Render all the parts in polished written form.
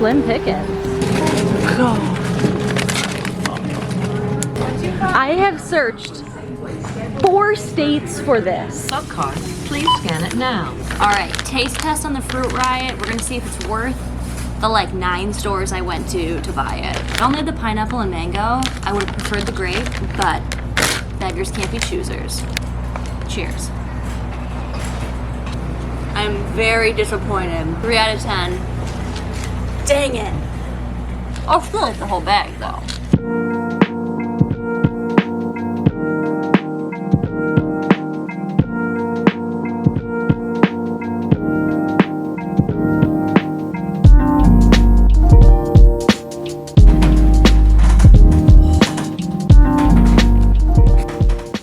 slim pickings. I have searched 4 states for this. Subcard, please scan it now. All right, taste test on the Fruit Riot. We're gonna see if it's worth the like 9 stores I went to buy it. If I only had the pineapple and mango, I would have preferred the grape, but beggars can't be choosers. Cheers. I'm very disappointed. 3 out of 10. Dang it. I'll still eat the whole bag though.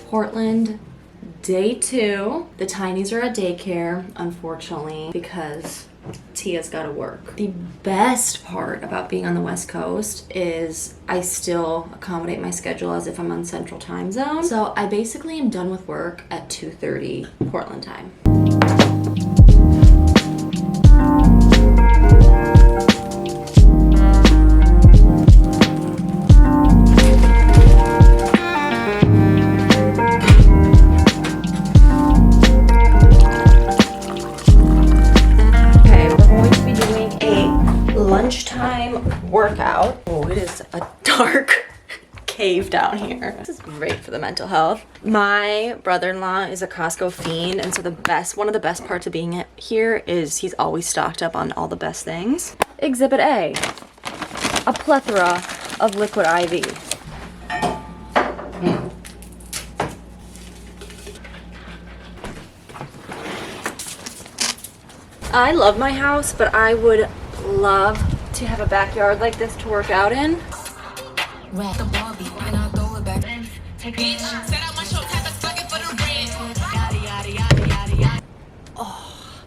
Portland, day 2. The tinies are at daycare, unfortunately, because Tia's gotta work. The best part about being on the West Coast is I still accommodate my schedule as if I'm on Central Time Zone. So I basically am done with work at 2:30 Portland time. Lunchtime workout. Oh, it is a dark cave down here. This is great for the mental health. My brother-in-law is a Costco fiend, and so one of the best parts of being here is he's always stocked up on all the best things. Exhibit A, a plethora of liquid IV. I love my house, but I would love to have a backyard like this to work out in. Oh,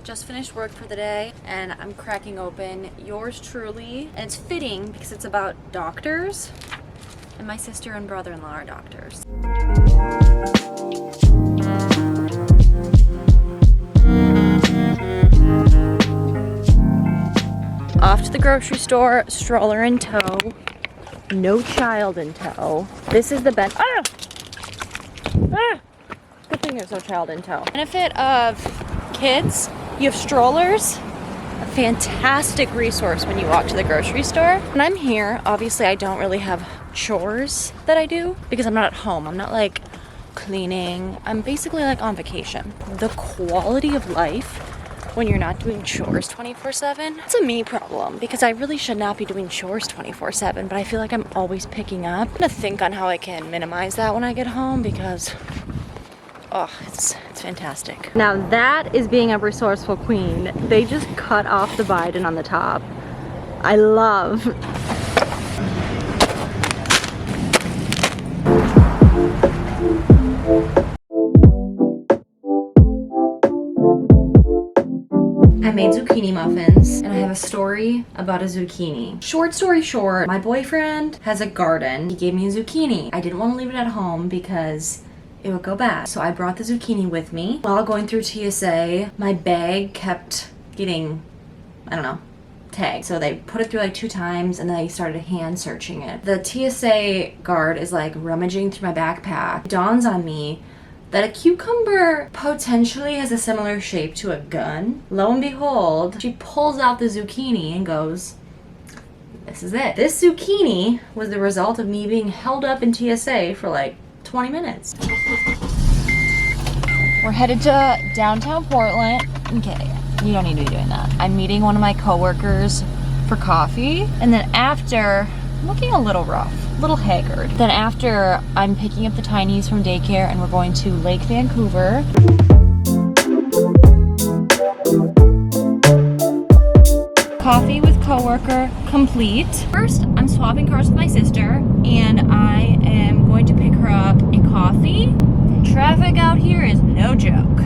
just finished work for the day and I'm cracking open yours truly. And it's fitting because it's about doctors, and my sister and brother-in-law are doctors. Off to the grocery store, stroller in tow, no child in tow. This is the best. Good thing there's no child in tow. Benefit of kids, you have strollers. A fantastic resource when you walk to the grocery store. When I'm here, obviously I don't really have chores that I do because I'm not at home. I'm not like cleaning. I'm basically like on vacation. The quality of life when you're not doing chores 24/7, it's a me problem because I really should not be doing chores 24/7, but I feel like I'm always picking up. I'm gonna think on how I can minimize that when I get home because, oh, it's fantastic. Now that is being a resourceful queen. They just cut off the Biden on the top. I love. I made zucchini muffins, and I have a story about a zucchini. Short story short, my boyfriend has a garden. He gave me a zucchini. I didn't want to leave it at home because it would go bad. So I brought the zucchini with me. While going through TSA, my bag kept getting, I don't know, tagged. So they put it through like 2 times and then they started hand searching it. The TSA guard is like rummaging through my backpack. It dawns on me that a cucumber potentially has a similar shape to a gun. Lo and behold, she pulls out the zucchini and goes, this is it. This zucchini was the result of me being held up in TSA for like 20 minutes. We're headed to downtown Portland. Okay, you don't need to be doing that. I'm meeting one of my coworkers for coffee, and then after, I'm looking a little rough. A little haggard. Then after, I'm picking up the tinies from daycare and we're going to Lake Vancouver. Coffee with coworker complete. First, I'm swapping cars with my sister and I am going to pick her up a coffee. Traffic out here is no joke.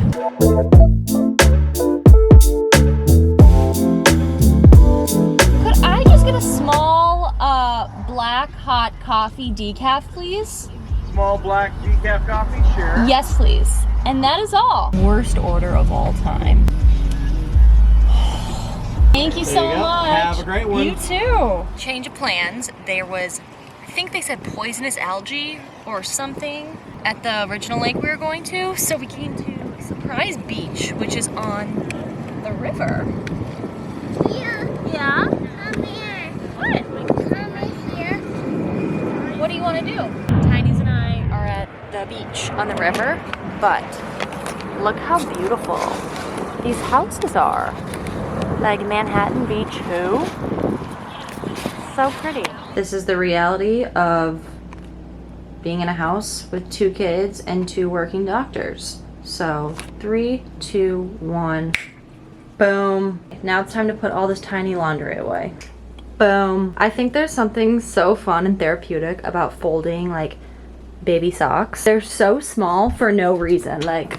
Could I just get a small black hot coffee decaf, please? Small black decaf coffee, sure. Yes, please. And that is all. Worst order of all time. Thank you so much. Have a great one. You too. Change of plans. There was, I think they said poisonous algae or something at the original lake we were going to. So we came to Surprise Beach, which is on the river. Yeah? Come here. What? Come here. What do you want to do? Tiny's and I are at the beach on the river, but look how beautiful these houses are. Like Manhattan Beach, who? So pretty. This is the reality of being in a house with 2 kids and 2 working doctors. So 3, 2, 1, boom. Now it's time to put all this tiny laundry away. Boom. I think there's something so fun and therapeutic about folding like baby socks. They're so small for no reason. Like,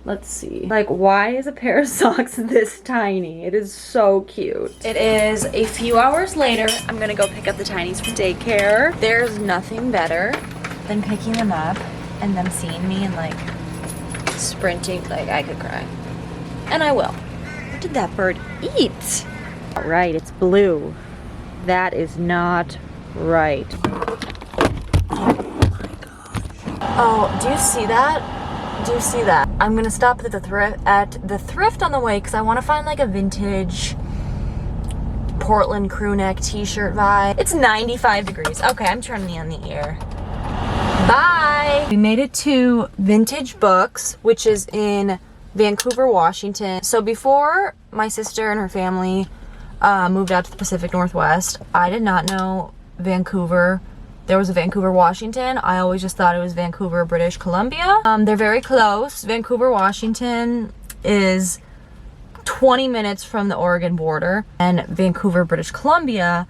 let's see. Like, why is a pair of socks this tiny? It is so cute. It is a few hours later. I'm gonna go pick up the tinies from daycare. There's nothing better than picking them up and them seeing me and like sprinting. Like, I could cry. And I will. What did that bird eat? All right, it's blue. That is not right. Oh my gosh. Oh, do you see that? Do you see that? I'm gonna stop at the thrift on the way because I want to find like a vintage Portland crew neck t-shirt vibe. It's 95 degrees. Okay, I'm turning on the air. Bye. We made it to Vintage Books, which is in Vancouver, Washington. So before my sister and her family moved out to the Pacific Northwest, I did not know Vancouver. There was a Vancouver, Washington. I always just thought it was Vancouver, British Columbia. They're very close. Vancouver, Washington is 20 minutes from the Oregon border, and Vancouver, British Columbia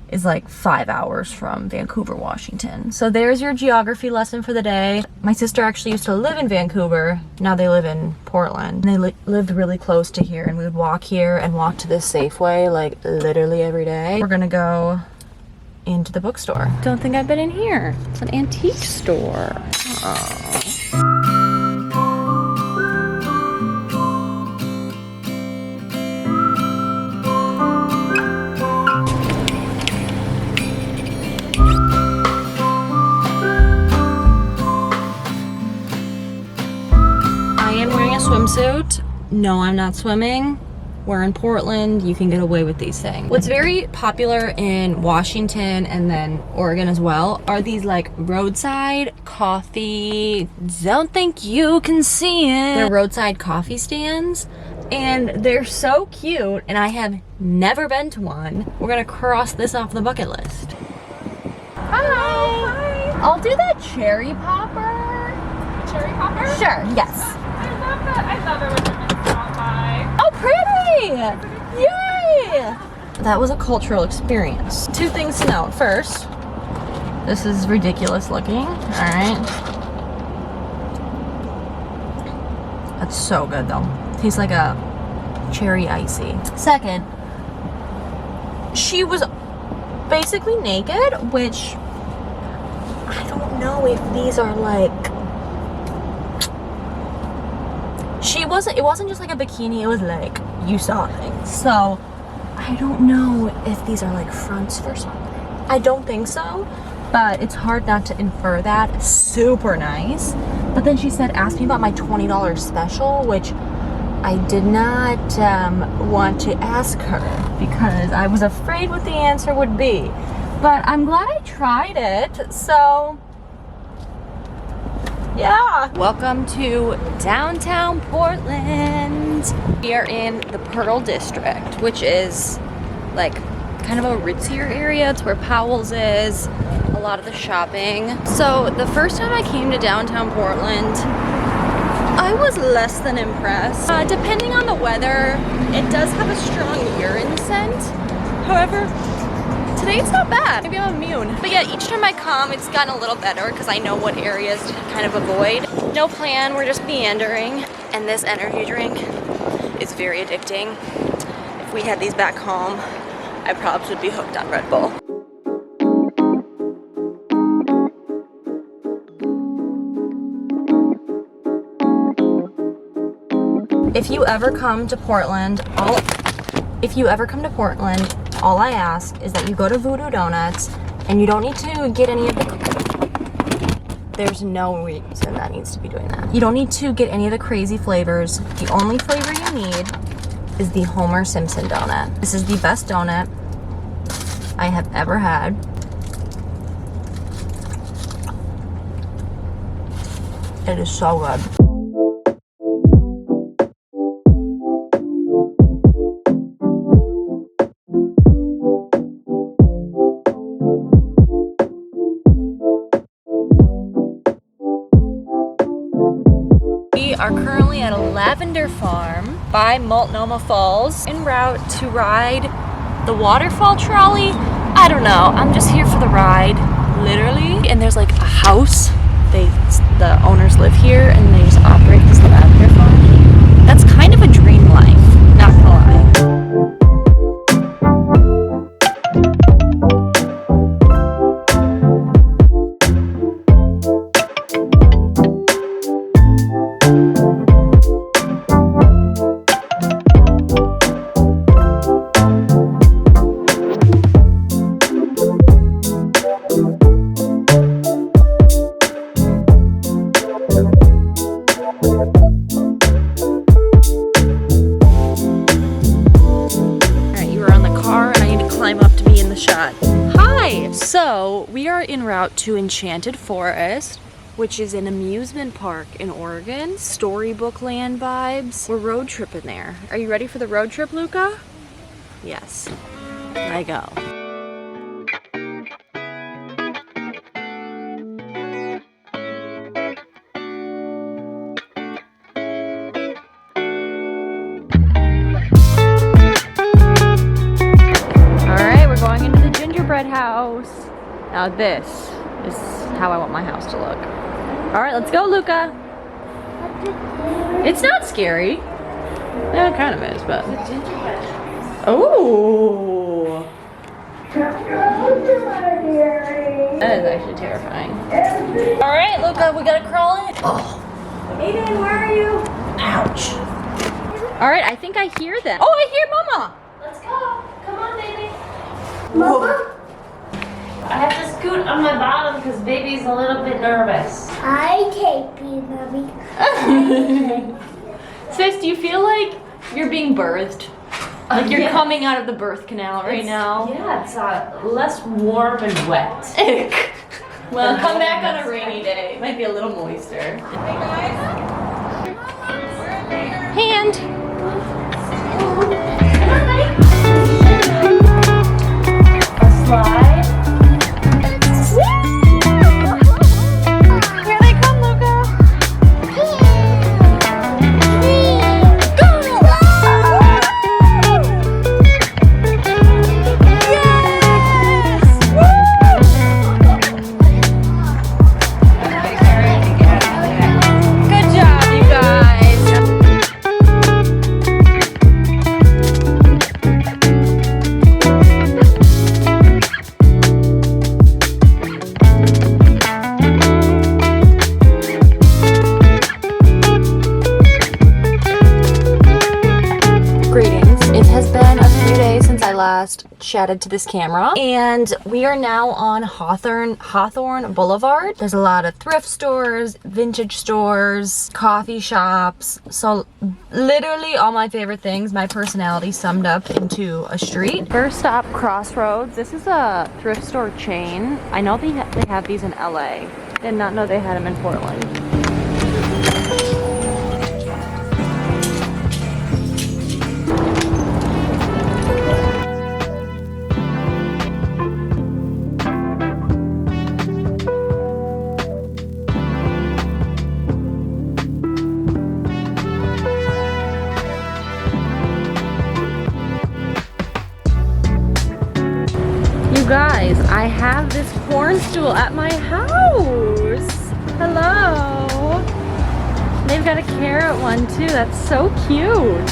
is like 5 hours from Vancouver, Washington. So there's your geography lesson for the day. My sister actually used to live in Vancouver. Now they live in Portland. And they lived really close to here, and we would walk here and walk to this Safeway like literally every day. We're gonna go into the bookstore. Don't think I've been in here. It's an antique store. Oh. Swimsuit. No, I'm not swimming. We're in Portland. You can get away with these things. What's very popular in Washington and then Oregon as well are these like roadside coffee. Don't think you can see it. They're roadside coffee stands and they're so cute, and I have never been to one. We're gonna cross this off the bucket list. Hi. I'll do that cherry popper. Cherry popper? Sure, yes. I love it when women stop by. Oh, pretty! Yay! That was a cultural experience. 2 things to note. First, this is ridiculous looking. All right. That's so good though. Tastes like a cherry icy. Second, she was basically naked, which I don't know if these are like, it wasn't just like a bikini, it was like, you saw things. So I don't know if these are like fronts for something. I don't think so, but it's hard not to infer that. Super nice. But then she said, ask me about my $20 special, which I did not want to ask her because I was afraid what the answer would be. But I'm glad I tried it, so yeah. Welcome to downtown Portland. We are in the Pearl District, which is like kind of a ritzier area. It's where Powell's is, a lot of the shopping. So the first time I came to downtown Portland, I was less than impressed. Depending on the weather, it does have a strong urine scent. However, today it's not bad. Maybe I'm immune. But yeah, each time I come, it's gotten a little better because I know what areas to kind of avoid. No plan, we're just meandering. And this energy drink is very addicting. If we had these back home, I probably would be hooked on Red Bull. If you ever come to Portland, If you ever come to Portland, all I ask is that you go to Voodoo Donuts and you don't need to get any of the... There's no reason that needs to be doing that. You don't need to get any of the crazy flavors. The only flavor you need is the Homer Simpson donut. This is the best donut I have ever had. It is so good. We are currently at a lavender farm by Multnomah Falls en route to ride the Waterfall Trolley. I don't know, I'm just here for the ride, literally. And there's like a house. The owners live here and they just operate this lavender farm. That's kind of a dream life, not gonna lie. So we are en route to Enchanted Forest, which is an amusement park in Oregon. Storybook land vibes. We're road tripping there. Are you ready for the road trip, Luca? Yes. I go. Going into the gingerbread house. Now this is how I want my house to look. All right, let's go, Luca. It's not scary. Yeah, it kind of is, but. Oh. That is actually terrifying. All right, Luca, we gotta crawl in. Oh. Aiden, where are you? Ouch. All right, I think I hear them. Oh, I hear Mama. Let's go. Come on, baby. Mama? I have to scoot on my bottom because baby's a little bit nervous. I can't be mommy. Sis, do you feel like you're being birthed? Like you're yes. coming out of the birth canal right now? Yeah, it's less warm and wet. Well, come back on a rainy day. It might be a little moister. Hand. A slide. Here they come, Luca. Good job, you guys. Greetings. It has been a few days since I last chatted to this camera, and we are now on Hawthorne Boulevard. There's a lot of thrift stores, vintage stores, coffee shops. So literally all my favorite things, my personality summed up into a street. First stop, Crossroads. This is a thrift store chain. I know they have these in LA. Did not know they had them in Portland. You guys, I have this corn stool at my house. Hello. They've got a carrot one too. That's so cute.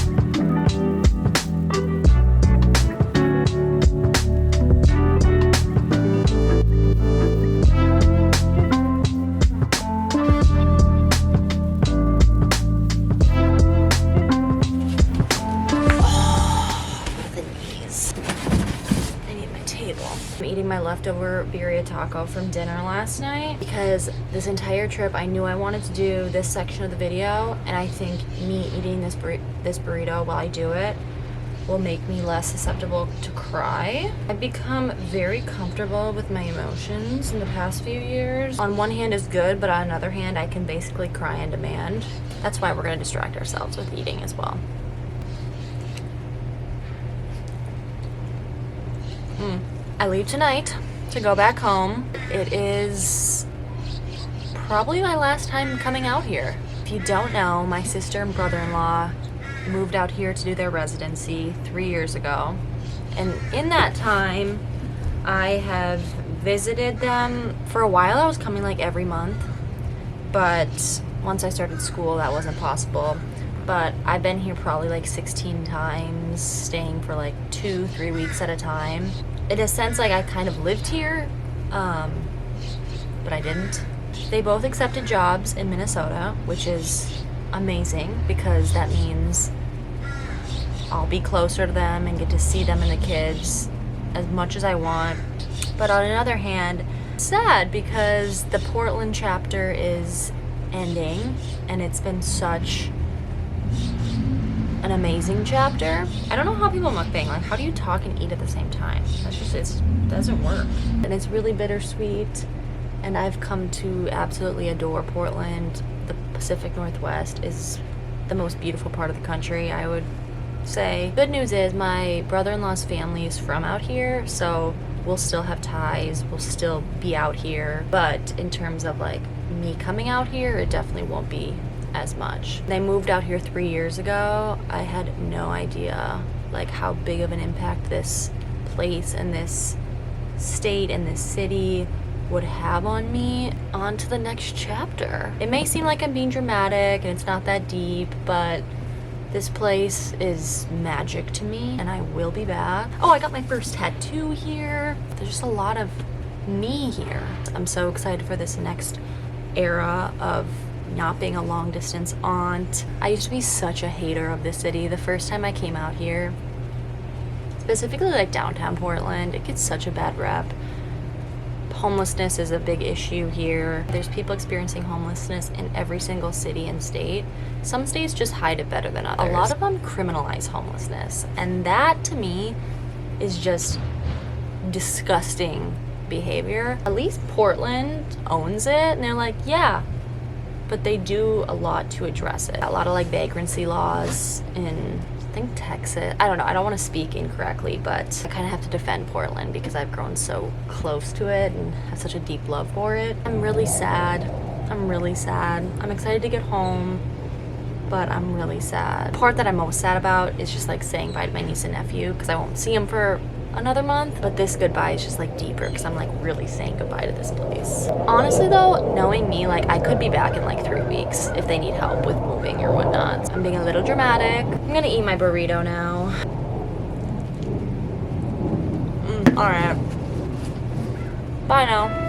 leftover birria taco from dinner last night because this entire trip I knew I wanted to do this section of the video, and I think me eating this burrito while I do it will make me less susceptible to cry. I've become very comfortable with my emotions in the past few years. On one hand is good, but on another hand I can basically cry on demand. That's why we're gonna distract ourselves with eating as well. I leave tonight to go back home. It is probably my last time coming out here. If you don't know, my sister and brother-in-law moved out here to do their residency 3 years ago. And in that time, I have visited them. For a while, I was coming like every month. But once I started school, that wasn't possible. But I've been here probably like 16 times, staying for like 2-3 weeks at a time. In a sense, like I kind of lived here, but I didn't. They both accepted jobs in Minnesota, which is amazing because that means I'll be closer to them and get to see them and the kids as much as I want. But on the other hand, sad because the Portland chapter is ending and it's been such an amazing chapter. I don't know how people mukbang, like how do you talk and eat at the same time? That's just, it doesn't work. And it's really bittersweet, and I've come to absolutely adore Portland. The Pacific Northwest is the most beautiful part of the country, I would say. Good news is my brother-in-law's family is from out here, so we'll still have ties, we'll still be out here, but in terms of like me coming out here, it definitely won't be as much. They moved out here 3 years ago. I had no idea like how big of an impact this place and this state and this city would have on me. On to the next chapter. It may seem like I'm being dramatic and it's not that deep, but this place is magic to me and I will be back. Oh, I got my first tattoo here. There's just a lot of me here. I'm so excited for this next era of not being a long distance aunt. I used to be such a hater of the city. The first time I came out here, specifically like downtown Portland, it gets such a bad rep. Homelessness is a big issue here. There's people experiencing homelessness in every single city and state. Some states just hide it better than others. A lot of them criminalize homelessness, and that to me is just disgusting behavior. At least Portland owns it and they're like, yeah, but they do a lot to address it. A lot of like vagrancy laws in, I think, Texas. I don't know, I don't want to speak incorrectly, but I kind of have to defend Portland because I've grown so close to it and have such a deep love for it. I'm really sad. I'm really sad. I'm excited to get home, but I'm really sad. The part that I'm most sad about is just like saying bye to my niece and nephew because I won't see them for another month, but this goodbye is just like deeper because I'm like really saying goodbye to this place. Honestly though, knowing me, like I could be back in like 3 weeks if they need help with moving or whatnot. I'm being a little dramatic. I'm gonna eat my burrito now. All right, bye now.